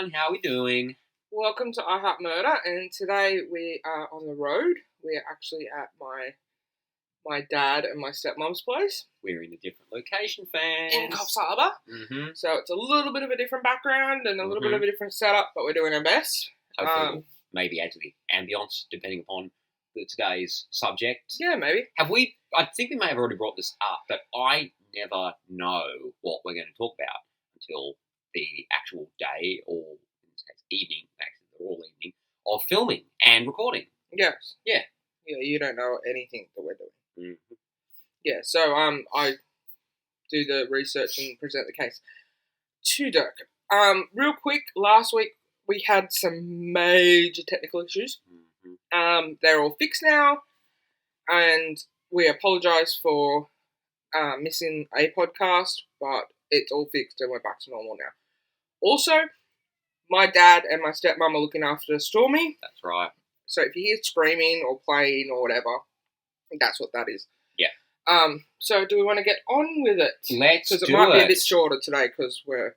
everyone. How are we doing? Welcome to I Heart Murder, and today we are on the road. We're actually at my dad and my stepmom's place We're in a different location, fans. in Coffs Harbour. Mm-hmm. So it's a little bit of a different background and a little bit of a different setup, but we're doing our best. Hopefully we'll maybe add to the ambience, depending upon today's subject. Yeah, maybe. I think we may have already brought this up, but I never know what we're going to talk about until the actual day, or in this case, evening, actually, they're all evening, of filming and recording. Yes. Yeah. Yeah, you don't know anything that we're doing. Mm-hmm. Yeah, so I do the research and present the case to Dirk. Real quick, last week we had some major technical issues. Mm-hmm. They're all fixed now, and we apologise for missing a podcast, but it's all fixed and we're back to normal now. Also, my dad and my stepmom are looking after Stormy. That's right. So if you hear screaming or playing or whatever, that's what that is. Yeah. So do we want to get on with it? Let's do it. Because it might be a bit shorter today because we're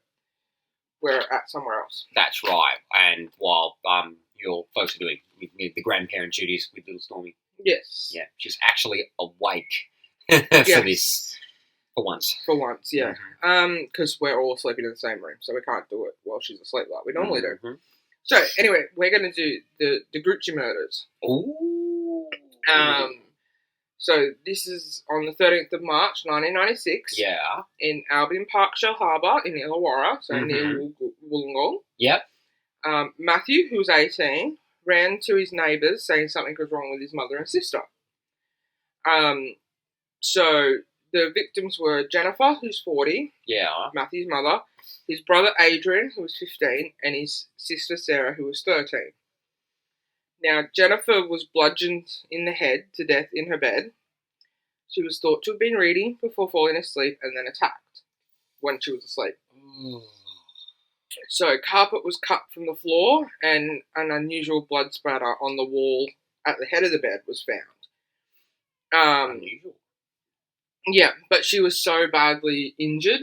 at somewhere else. That's right. And while your folks are doing the grandparent duties with little Stormy. Yes. Yeah, she's actually awake for this, for once. For once, yeah. Because we're all sleeping in the same room, so we can't do it while she's asleep like we normally do. So, anyway, we're going to do the De Gruchy murders. Ooh. So, this is on the 13th of March, 1996. Yeah. In Albion Park Shell Harbour in Illawarra, so near Wollongong. Yep. Matthew, who was 18, ran to his neighbours saying something was wrong with his mother and sister. So, the victims were Jennifer, who's 40. Yeah. Matthew's mother. His brother Adrian, who was 15, and his sister Sarah, who was 13. Now, Jennifer was bludgeoned in the head to death in her bed. She was thought to have been reading before falling asleep and then attacked when she was asleep. So, carpet was cut from the floor and an unusual blood spatter on the wall at the head of the bed was found. Unusual. Yeah, but she was so badly injured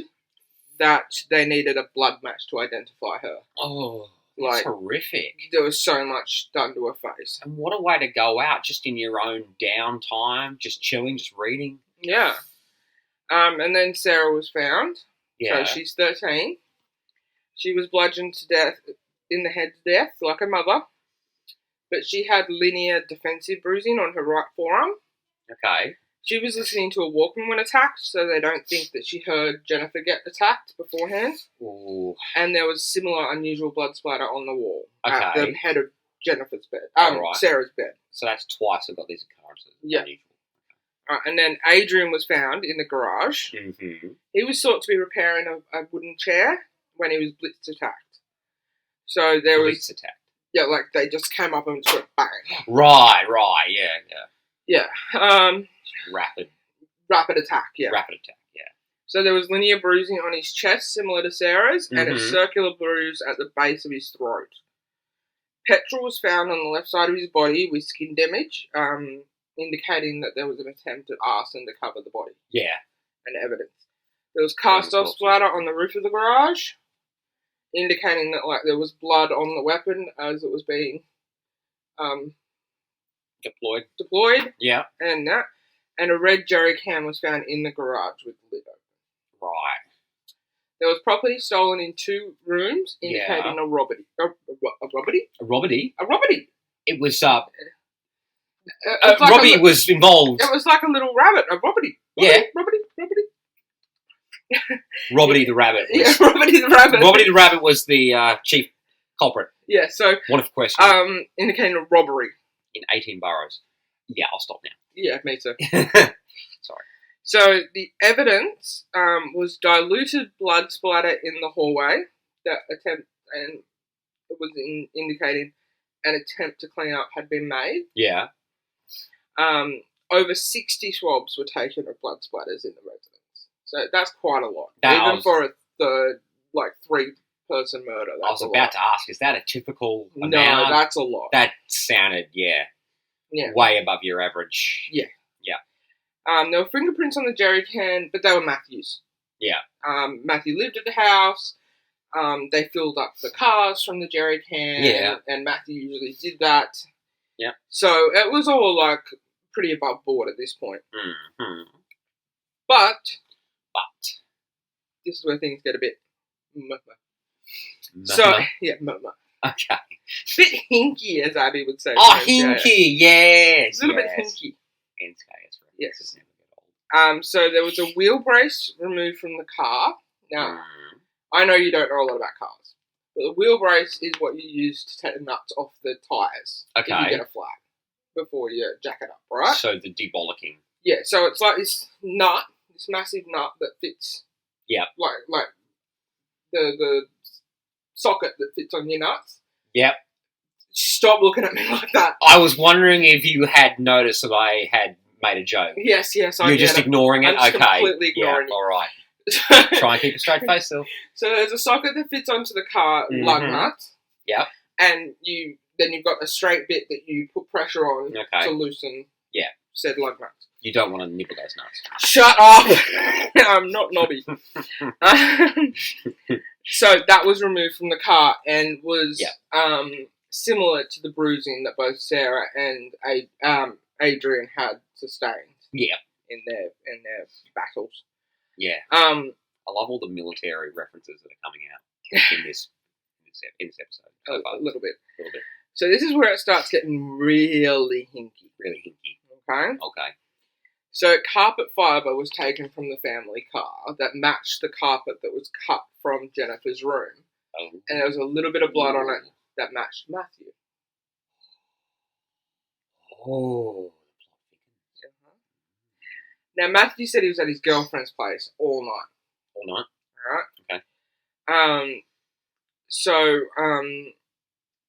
that they needed a blood match to identify her. Oh, that's horrific. There was so much done to her face. And what a way to go out, just in your own downtime, just chilling, just reading. Yeah. And then Sarah was found. Yeah. So she's 13. She was bludgeoned to death, in the head to death, like her mother. But she had linear defensive bruising on her right forearm. Okay. She was listening to a Walkman when attacked, so they don't think that she heard Jennifer get attacked beforehand. Ooh. And there was similar unusual blood splatter on the wall at Okay. the head of Jennifer's bed. Right. Sarah's bed. So that's twice I've got these occurrences. Yeah. Unusual. And then Adrian was found in the garage. Mm-hmm. He was thought to be repairing a wooden chair when he was blitz attacked. So there was... attack. Yeah, like they just came up and just went bang. Right, yeah. Yeah. Rapid attack, yeah. Rapid attack, yeah. So there was linear bruising on his chest, similar to Sarah's, and a circular bruise at the base of his throat. Petrol was found on the left side of his body with skin damage, indicating that there was an attempt at arson to cover the body. Yeah. And evidence. There was cast-off splatter on the roof of the garage, indicating that there was blood on the weapon as it was being deployed. Yeah. And a red jerry can was found in the garage with the lid open. Right. There was property stolen in 2 rooms, indicating a robbery. A robbery? A robbery? A robbery. It was, Robbie was involved. It was like a little rabbit. A robbery. Yeah. Robbery. Robbie the rabbit. Yeah, Robbie the rabbit. Robbie the rabbit was the chief culprit. Yeah, so... Wonderful question. Indicating a robbery. In 18 boroughs. Yeah, I'll stop now. Yeah, me too. Sorry. So the evidence was diluted blood splatter in the hallway and it was indicating an attempt to clean up had been made. Yeah. Over 60 swabs were taken of blood splatters in the residence. So that's quite a lot. Even for a third, 3-person murder. I was about to ask, is that a typical amount? No, that's a lot. That sounded, way above your average. Yeah. Yeah. There were fingerprints on the jerry can, but they were Matthew's. Yeah. Matthew lived at the house. They filled up the cars from the jerry can, Yeah. and Matthew usually did that. Yeah. So it was all like pretty above board at this point. Mm-hmm. But But this is where things get a bit. So yeah, okay. bit hinky, as Abby would say. Oh, hinky, yes. A little bit hinky. Yes. So there was a wheel brace removed from the car. Now, I know you don't know a lot about cars, but the wheel brace is what you use to take the nuts off the tyres if you get a flat before you jack it up, right? So the debollocking. Yeah, so it's like this nut, this massive nut that fits. Yeah. Like the socket that fits on your nuts. Yep. Stop looking at me like that. I was wondering if you had noticed that I had made a joke. Yes, I You're just ignoring it? I'm just okay. completely ignoring it. All right. Try and keep a straight face, still. So there's a socket that fits onto the car lug nuts. Yep. And then you've got a straight bit that you put pressure on to loosen said lug nuts. You don't want to nibble those nuts. Shut up! I'm not knobby. So that was removed from the car and was similar to the bruising that both Sarah and Adrian had sustained. Yeah. In their battles. Yeah. I love all the military references that are coming out in this episode. A little bit. So this is where it starts getting really hinky. Really hinky. Okay. So carpet fibre was taken from the family car that matched the carpet that was cut from Jennifer's room. Oh. And there was a little bit of blood on it that matched Matthew. Oh. Now, Matthew said he was at his girlfriend's place all night. All night? Alright. Okay. So,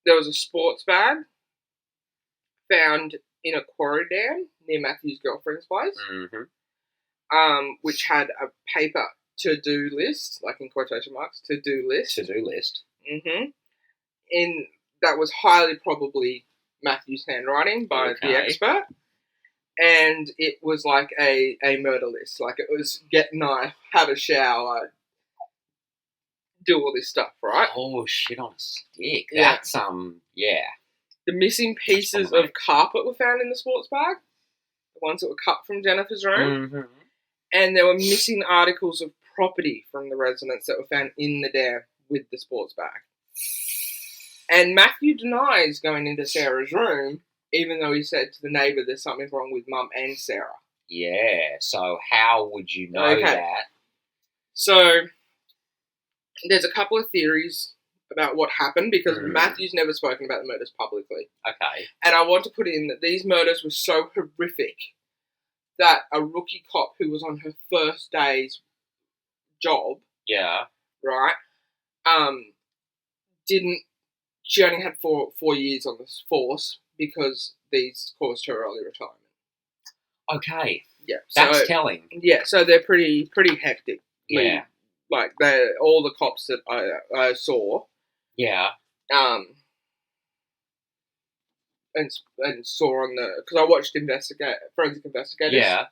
there was a sports bag found in a quarry dam near Matthew's girlfriend's place, which had a paper to-do list, like in quotation marks, to-do list. To-do list. That was highly probably Matthew's handwriting by the expert. And it was like a murder list. Like it was get knife, have a shower, do all this stuff, right? Oh, shit on a stick. Yeah. That's, yeah. The missing pieces of carpet were found in the sports bag. The ones that were cut from Jennifer's room. And there were missing articles of property from the residence that were found in the dam with the sports bag. And Matthew denies going into Sarah's room, even though he said to the neighbour there's something wrong with Mum and Sarah. Yeah, so how would you know that? So, there's a couple of theories about what happened, because Matthew's never spoken about the murders publicly. Okay. And I want to put in that these murders were so horrific that a rookie cop who was on her first day's job, right, she only had four years on this force because these caused her early retirement. Okay. Yeah. That's telling. Yeah, so they're pretty hectic. Yeah. Like, all the cops that I saw. Yeah. And saw on the... Because I watched Forensic Investigators. Yeah.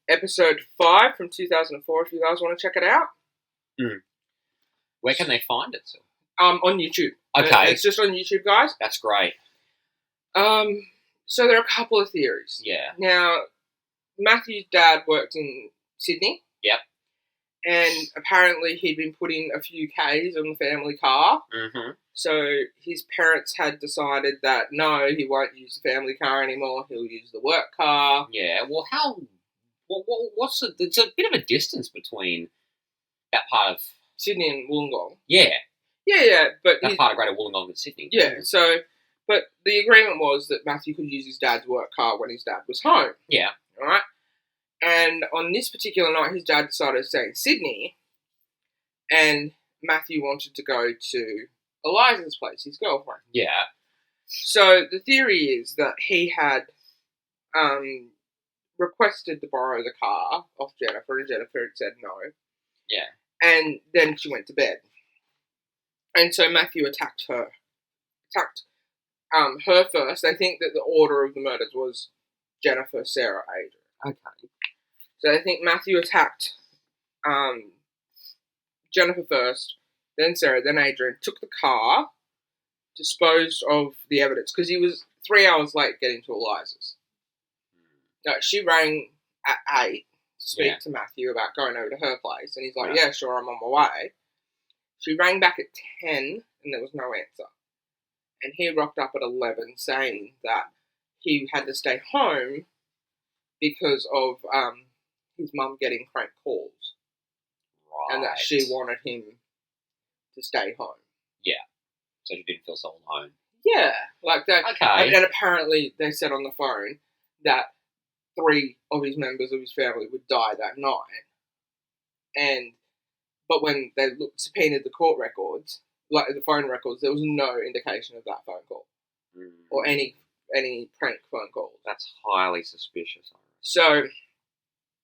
Episode 5 from 2004, if you guys want to check it out. Where can they find it, Sil? On YouTube. Okay. It's just on YouTube, guys. That's great. So there are a couple of theories. Yeah. Now, Matthew's dad worked in Sydney. Yep. And apparently he'd been putting a few Ks on the family car. So his parents had decided that, no, he won't use the family car anymore. He'll use the work car. Yeah, well, there's a bit of a distance between that part of... Sydney and Wollongong. Yeah. Yeah, but... That part of Greater Wollongong and Sydney. Yeah, so... But the agreement was that Matthew could use his dad's work car when his dad was home. Yeah. All right? And on this particular night, his dad decided to stay in Sydney, and Matthew wanted to go to Eliza's place, his girlfriend. Yeah. So the theory is that he had requested to borrow the car off Jennifer, and Jennifer had said no. Yeah. And then she went to bed. And so Matthew attacked her. Her first. They think that the order of the murders was Jennifer, Sarah, Adrian. Okay. So I think Matthew attacked Jennifer first, then Sarah, then Adrian took the car, disposed of the evidence because he was 3 hours late getting to Eliza's. She rang at 8 to speak to Matthew about going over to her place, and he's like, yeah, sure, I'm on my way. She rang back at 10, and there was no answer. And he rocked up at 11 saying that he had to stay home because of his mum getting crank calls. Right. And that she wanted him to stay home. Yeah. So she didn't feel so alone. Yeah. Like that. Okay. And apparently they said on the phone that 3 of his members of his family would die that night. But when they subpoenaed the court records, like the phone records, there was no indication of that phone call. Or any prank phone calls. That's highly suspicious. So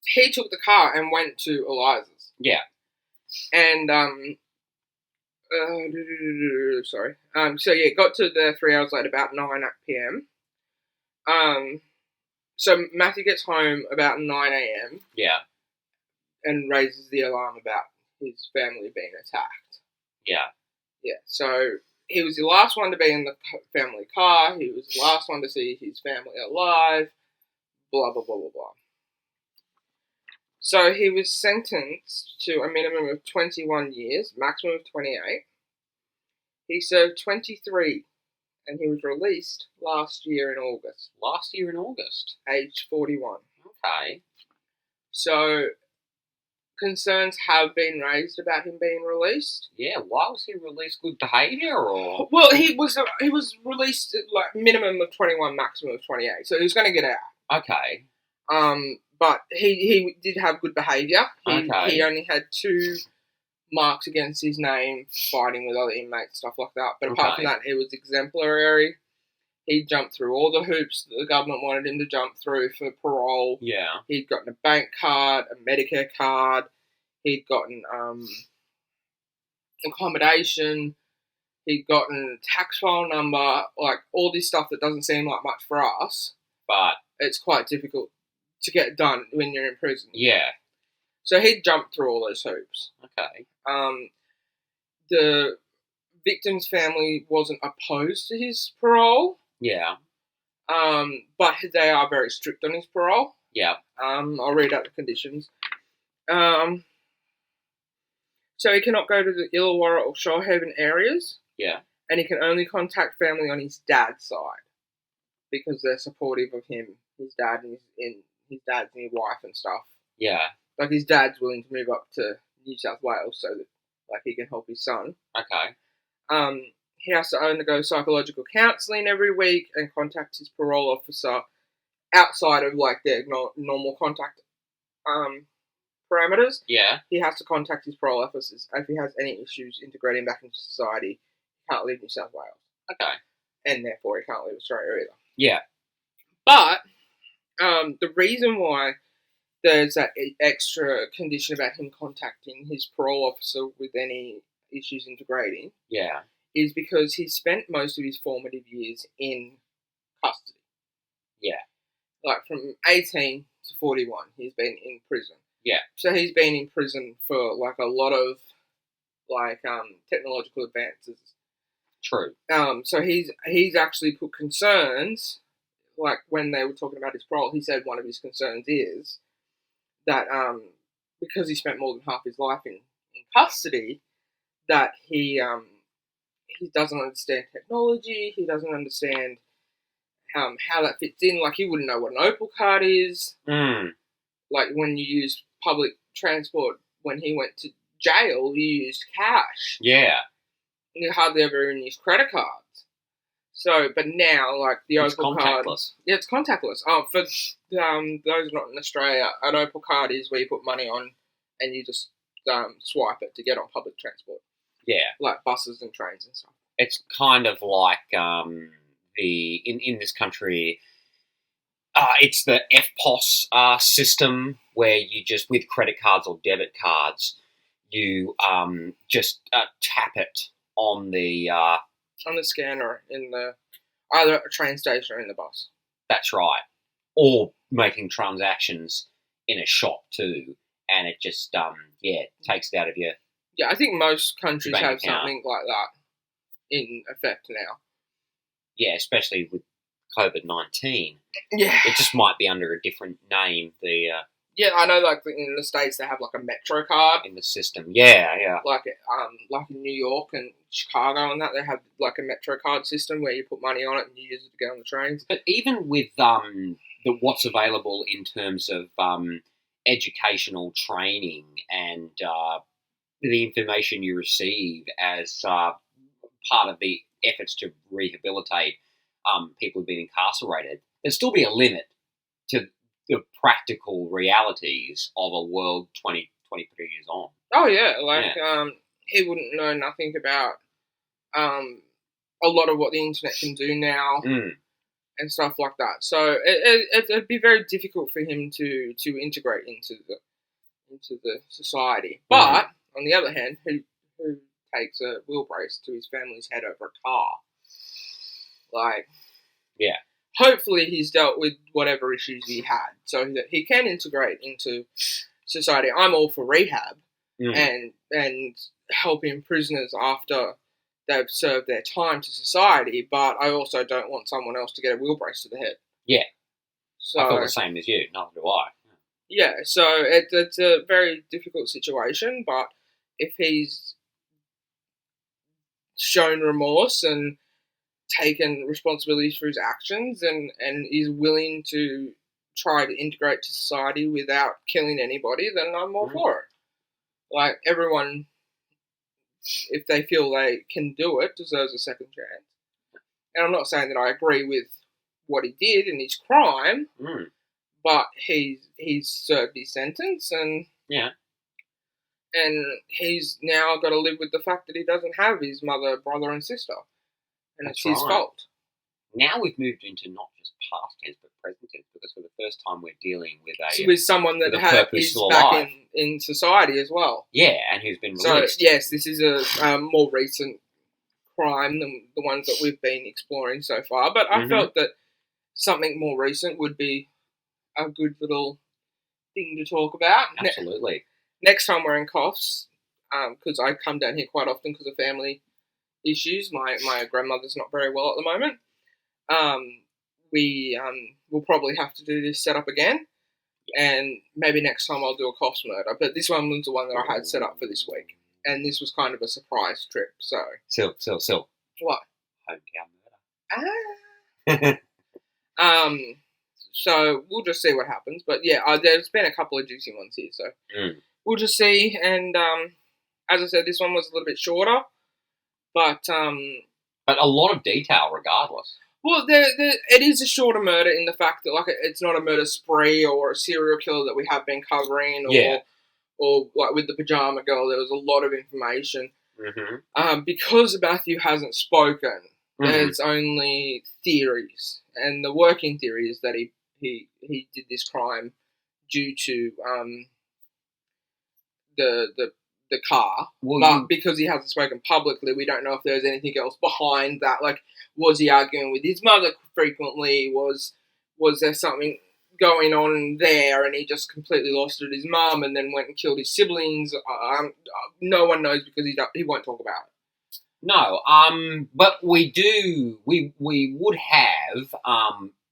he took the car and went to Eliza's. Yeah. And so yeah, got to there 3 hours later, about 9 p.m. So Matthew gets home about 9 a.m. Yeah. And raises the alarm about his family being attacked. Yeah. Yeah. So he was the last one to be in the family car. He was the last one to see his family alive. Blah blah blah blah blah. So he was sentenced to a minimum of 21 years, maximum of 28. He served 23, and he was released last year in August. Last year in August? Age 41. Okay. So concerns have been raised about him being released. Yeah, why was he released? Good behaviour, or? Well, he was released at like minimum of 21, maximum of 28, so he was going to get out. Okay. But he did have good behaviour. Okay. He only had 2 marks against his name for fighting with other inmates, stuff like that. But apart from that, he was exemplary. He jumped through all the hoops that the government wanted him to jump through for parole. Yeah. He'd gotten a bank card, a Medicare card. He'd gotten accommodation. He'd gotten a tax file number. Like, all this stuff that doesn't seem like much for us. But it's quite difficult to get done when you're in prison. Yeah. So he jumped through all those hoops. Okay. The victim's family wasn't opposed to his parole. Yeah. But they are very strict on his parole. Yeah. I'll read out the conditions. So he cannot go to the Illawarra or Shoalhaven areas. Yeah. And he can only contact family on his dad's side because they're supportive of him. His dad and his wife and stuff. Yeah. Like, his dad's willing to move up to New South Wales so that, like, he can help his son. Okay. He has to undergo psychological counselling every week and contact his parole officer outside of, like, their normal contact parameters. Yeah. He has to contact his parole officers if he has any issues integrating back into society. He can't leave New South Wales. Okay. And therefore he can't leave Australia either. Yeah. But the reason why there's that extra condition about him contacting his parole officer with any issues integrating. Yeah. Is because he spent most of his formative years in custody. Yeah. Like, from 18 to 41, he's been in prison. Yeah. So he's been in prison for, like, a lot of, like, technological advances. True. So he's actually put concerns, like, when they were talking about his parole, he said one of his concerns is that because he spent more than half his life in custody, that he doesn't understand technology, he doesn't understand how that fits in. Like, he wouldn't know what an Opal card is. Like, when you use public transport, when he went to jail, you used cash. Yeah. You hardly ever even use credit cards. So, but now, like, the Opal card... Yeah, it's contactless. For those not in Australia, an Opal card is where you put money on and you just swipe it to get on public transport. Yeah. Like buses and trains and stuff. It's kind of like in this country, it's the FPOS system where you just, with credit cards or debit cards, you just tap it on the scanner in either a train station or in the bus. That's right. Or making transactions in a shop too, and it just takes it out of your Yeah, I think most countries bank have account. something like that in effect now. Yeah, especially with COVID-19. Yeah. It just might be under a different name. Yeah, I know. Like in the States, they have like a Metro card. In the system. Yeah. Like in New York and Chicago and that, they have like a Metro card system where you put money on it and you use it to get on the trains. But even with what's available in terms of educational training and the information you receive as part of the efforts to rehabilitate people who've been incarcerated, there'd still be a limit to the practical realities of a world 23 years on. Oh yeah, he wouldn't know nothing about a lot of what the internet can do now and stuff like that. So it'd be very difficult for him to integrate into the society. But on the other hand, who takes a wheel brace to his family's head over a car? Like, yeah. Hopefully he's dealt with whatever issues he had so that he can integrate into society. I'm all for rehab and helping prisoners after they've served their time to society, but I also don't want someone else to get a wheel brace to the head. Yeah. So, I feel the same as you. Neither do I. Yeah, so it's a very difficult situation, but if he's shown remorse and taken responsibility for his actions and is willing to try to integrate to society without killing anybody, then I'm all for it. Like, everyone, if they feel they can do it, deserves a second chance. And I'm not saying that I agree with what he did and his crime, but he's served his sentence and he's now got to live with the fact that he doesn't have his mother, brother and sister. And it's his fault. Now we've moved into not just past tense but present tense, because for the first time we're dealing with someone that is back in society as well. Yeah, and who's been released. So yes, this is a more recent crime than the ones that we've been exploring so far. But I felt that something more recent would be a good little thing to talk about. Absolutely. Next time we're in cuffs, because I come down here quite often because of family issues. My grandmother's not very well at the moment. We'll probably have to do this setup again, and maybe next time I'll do a cops murder. But this one was the one that I had set up for this week, and this was kind of a surprise trip. So Sil. What? Hometown murder. So we'll just see what happens. But yeah, there's been a couple of juicy ones here, so we'll just see. And as I said, this one was a little bit shorter. But a lot of detail, regardless. Well, it is a shorter murder in the fact that it's not a murder spree or a serial killer that we have been covering, or like with the pajama girl, there was a lot of information. Because Matthew hasn't spoken, there's only theories, and the working theory is that he did this crime due to the car, but because he hasn't spoken publicly, we don't know if there's anything else behind that. Like, was he arguing with his mother frequently? Was there something going on there, and he just completely lost it at his mum, and then went and killed his siblings? No one knows because he won't talk about it. No, but we would have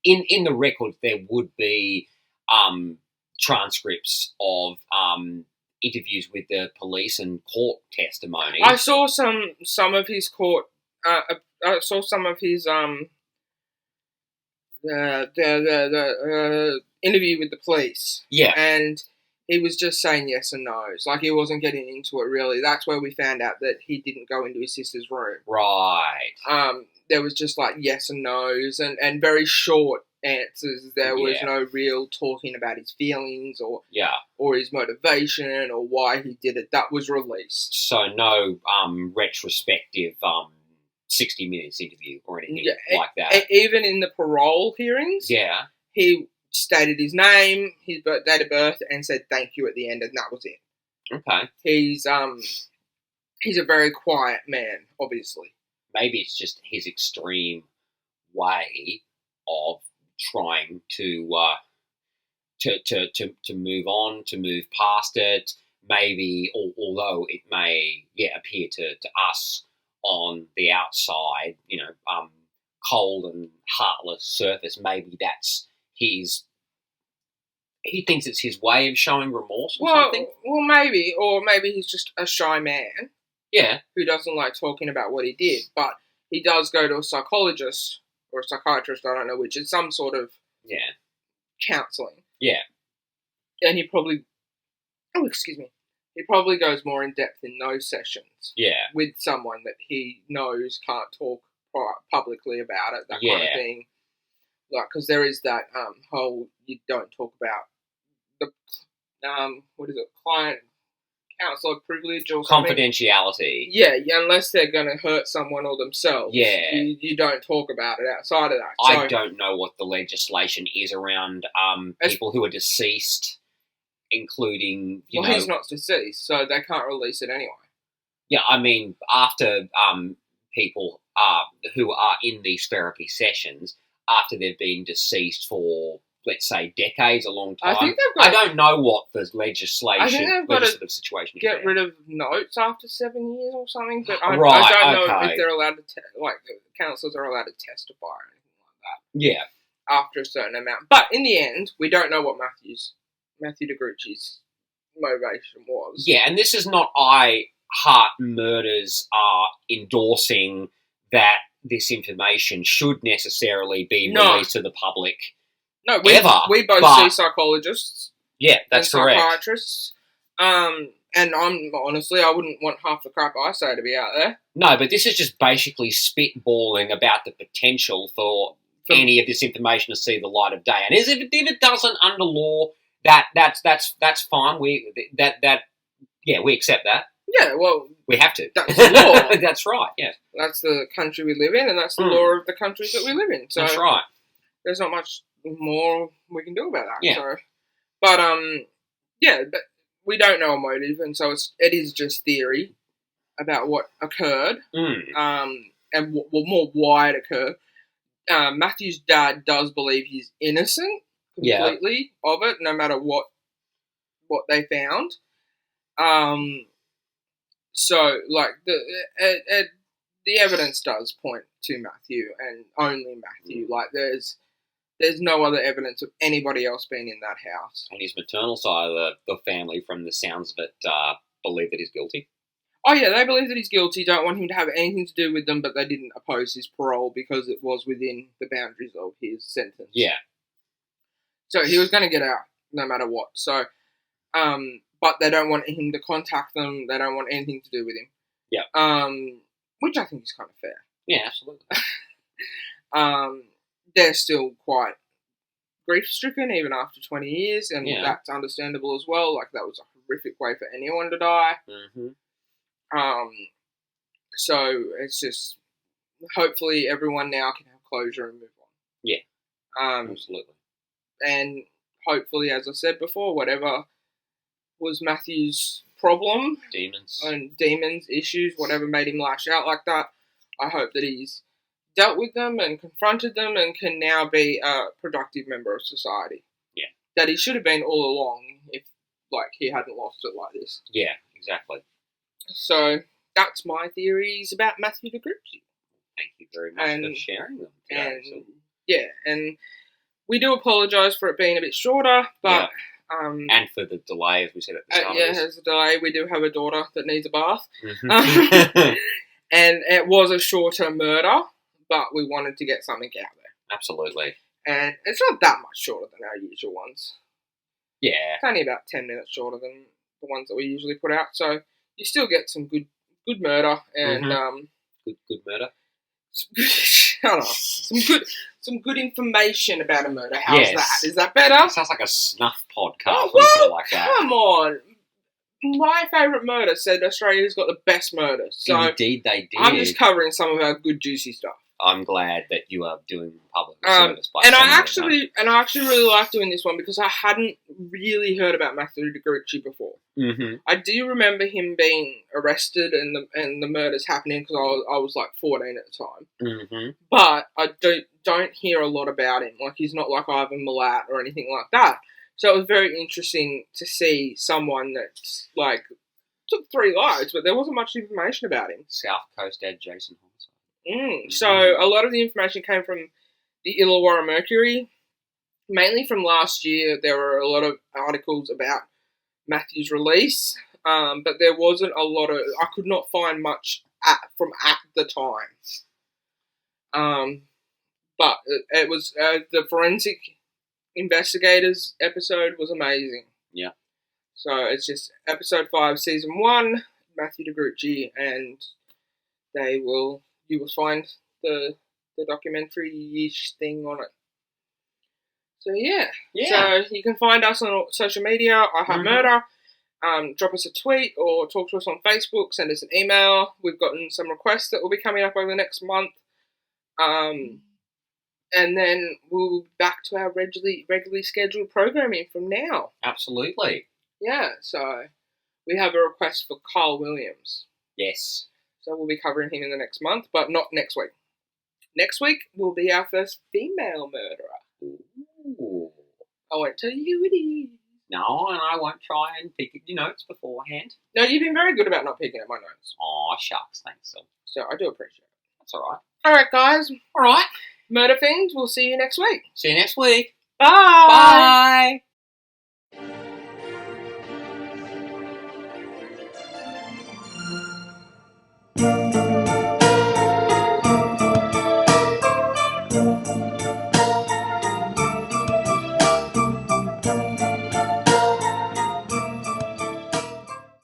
in the record there would be transcripts of interviews with the police and court testimony. I saw some of his court. I saw some of his the interview with the police. Yeah, and he was just saying yes and no's. Like, he wasn't getting into it really. That's where we found out that he didn't go into his sister's room. Right. There was just like yes and no's and very short answers. There was no real talking about his feelings or his motivation or why he did it. That was released. So no retrospective 60 minutes interview or anything like that. Even in the parole hearings, he stated his name, his date of birth, and said thank you at the end, and that was it. Okay. He's a very quiet man, obviously. Maybe it's just his extreme way of trying to move on, to move past it. maybe, although it may appear to us on the outside, cold and heartless surface, maybe that's his. He thinks it's his way of showing remorse or something. Well, maybe, or maybe he's just a shy man. Yeah. Who doesn't like talking about what he did, but he does go to a psychologist or a psychiatrist, I don't know which, it's some sort of counselling. Yeah. And he probably goes more in depth in those sessions. Yeah. With someone that he knows can't talk publicly about it, that kind of thing. Like, because there is that whole you don't talk about the client counsellor privilege or something. Confidentiality. Yeah, unless they're going to hurt someone or themselves. Yeah. You don't talk about it outside of that. I don't know what the legislation is around people who are deceased, including, he's not deceased, so they can't release it anyway. Yeah, I mean, after people who are in these therapy sessions, after they've been deceased for, let's say, decades, a long time. I don't know what the legislative situation is. Get rid of notes after 7 years or something, but I don't know if they're allowed to, the counsellors are allowed to testify or anything like that. Yeah. After a certain amount. But in the end, we don't know what Matthew De Gruchy's motivation was. Yeah, and this is not Heart Murders are endorsing that this information should necessarily be released to the public. No, we both see psychologists. Yeah, that's correct. Psychiatrists. And I wouldn't want half the crap I say to be out there. No, but this is just basically spitballing about the potential for any of this information to see the light of day. And if it doesn't under law, that's fine. We accept that. Yeah, well, we have to. That's the law. That's right. Yeah, that's the country we live in, and that's the law of the countries that we live in. So that's right. There's not much more we can do about that. Yeah. So, but we don't know a motive, and so it is just theory about what occurred. And more why it occurred. Matthew's dad does believe he's innocent completely of it, no matter what they found. So, like, the evidence does point to Matthew and only Matthew. Like, there's no other evidence of anybody else being in that house. And his maternal side of the family, from the sounds of it, believe that he's guilty. Oh, yeah, they believe that he's guilty, don't want him to have anything to do with them, but they didn't oppose his parole because it was within the boundaries of his sentence. Yeah. So he was going to get out no matter what. So, but they don't want him to contact them. They don't want anything to do with him. Yeah. Which I think is kind of fair. Yeah, absolutely. They're still quite grief-stricken even after 20 years, and that's understandable as well. Like, that was a horrific way for anyone to die. Mm-hmm. So it's just, hopefully everyone now can have closure and move on. Yeah. Absolutely. And hopefully, as I said before, whatever was Matthew's problem, demons, issues, whatever made him lash out like that, I hope that he's dealt with them and confronted them and can now be a productive member of society. Yeah. That he should have been all along if, like, he hadn't lost it like this. Yeah, exactly. So, that's my theories about Matthew De Gruchy. Thank you very much for sharing them today. And we do apologise for it being a bit shorter, but... and for the delay, as we said at the start. There's a delay. We do have a daughter that needs a bath. Mm-hmm. And it was a shorter murder, but we wanted to get something out there. Absolutely. And it's not that much shorter than our usual ones. Yeah. It's only about 10 minutes shorter than the ones that we usually put out. So you still get some good murder and good murder. Shut up. Some good information about a murder. How's that? Is that better? It sounds like a snuff podcast. Well, like that. Come on. My favourite murder said Australia's got the best murders. So indeed, they did. I'm just covering some of our good juicy stuff. I'm glad that you are doing public service. And I actually really like doing this one because I hadn't really heard about Matthew De Gruchy before. Mm-hmm. I do remember him being arrested and the murders happening because I was like 14 at the time. Mm-hmm. But I don't hear a lot about him. Like, he's not like Ivan Milat or anything like that. So it was very interesting to see someone that like took 3 lives, but there wasn't much information about him. South Coast adjacent homicide. So a lot of the information came from the Illawarra Mercury. Mainly from last year, there were a lot of articles about Matthew's release, but there wasn't a lot of. I could not find much at the time. But it was the forensic investigators episode was amazing. Yeah. So it's just episode 5, season 1, Matthew De Gruchy, and you will find the documentary-ish thing on it. So yeah. So you can find us on social media. I Have Murder. Drop us a tweet or talk to us on Facebook. Send us an email. We've gotten some requests that will be coming up over the next month. And then we'll be back to our regularly scheduled programming from now. Absolutely. Yeah. So we have a request for Carl Williams. Yes. So we'll be covering him in the next month, but not next week. Next week will be our first female murderer. Ooh. I won't tell you who it is. No, and I won't try and pick your notes beforehand. No, you've been very good about not picking up my notes. Oh, shucks, thanks, Sil. So I do appreciate it. That's all right. All right, guys. All right. Murder Fiends, we'll see you next week. See you next week. Bye. Bye.